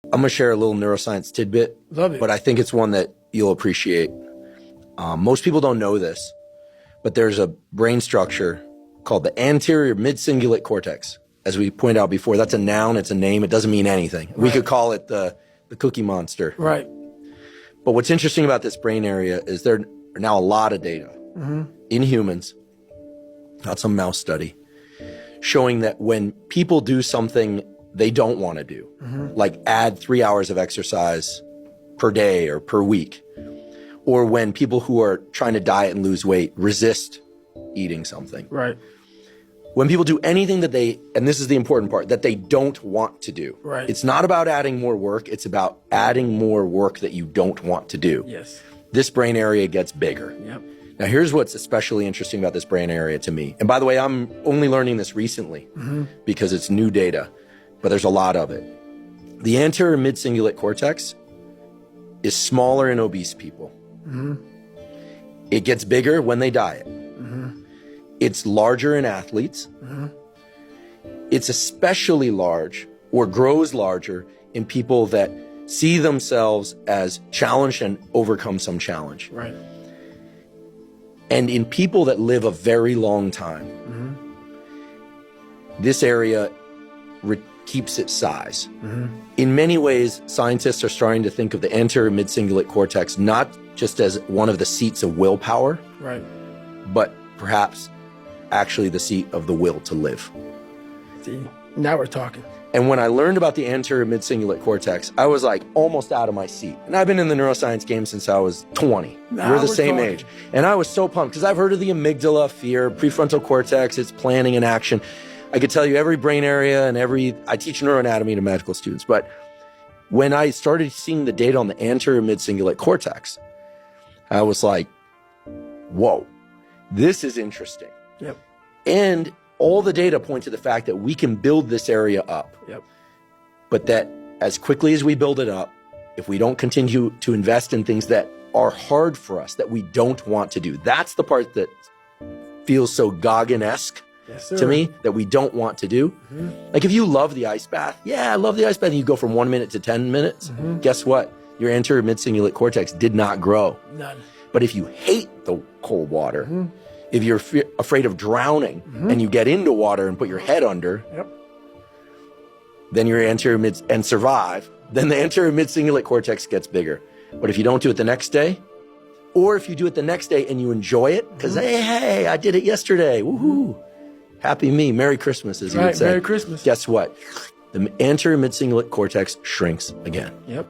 I'm going to share a little neuroscience tidbit. Love it. But I think it's one that you'll appreciate. Most people don't know this, but there's a brain structure called the anterior mid-cingulate cortex. As we pointed out before, that's a noun, it's a name, it doesn't mean anything. Right. We could call it the Cookie Monster. Right. But what's interesting about this brain area is there are now a lot of data in humans, not some mouse study, showing that when people do something they don't want to do, like add 3 hours of exercise per day or per week, or when people who are trying to diet and lose weight resist eating something. Right. When people do anything that they, and this is the important part, that they don't want to do. Right. It's not about adding more work, it's about adding more work that you don't want to do. Yes. This brain area gets bigger. Yep. Now, here's what's especially interesting about this brain area to me. And by the way, I'm only learning this recently because it's new data, but there's a lot of it. The anterior mid-cingulate cortex is smaller in obese people. It gets bigger when they diet. It's larger in athletes. It's especially large or grows larger in people that see themselves as challenged and overcome some challenge. Right. And in people that live a very long time, this area keeps its size. In many ways, scientists are starting to think of the anterior mid-cingulate cortex not just as one of the seats of willpower, Right. but perhaps actually the seat of the will to live. See, now we're talking. And when I learned about the anterior mid-cingulate cortex, I was like almost out of my seat. And I've been in the neuroscience game since I was 20. Now we're the we're same talking. age. And I was so pumped because I've heard of the amygdala, fear, prefrontal cortex, it's planning and action. I could tell you every brain area and I teach neuroanatomy to medical students. But when I started seeing the data on the anterior mid-cingulate cortex, I was like, whoa, this is interesting. Yep. And all the data point to the fact that we can build this area up. Yep. But that as quickly as we build it up, if we don't continue to invest in things that are hard for us, that we don't want to do, that's the part that feels so Goggin-esque to me, that we don't want to do. Like if you love the ice bath, yeah, I love the ice bath, and you go from 1 minute to 10 minutes, guess what? Your anterior mid-cingulate cortex did not grow. None. But if you hate the cold water, if you're afraid of drowning and you get into water and put your head under, then your anterior mid and survive, then the anterior mid-cingulate cortex gets bigger. But if you don't do it the next day, or if you do it the next day and you enjoy it, because hey, I did it yesterday, woohoo, happy me, Merry Christmas, as you would say. Merry Christmas. Guess what? The anterior mid-cingulate cortex shrinks again. Yep.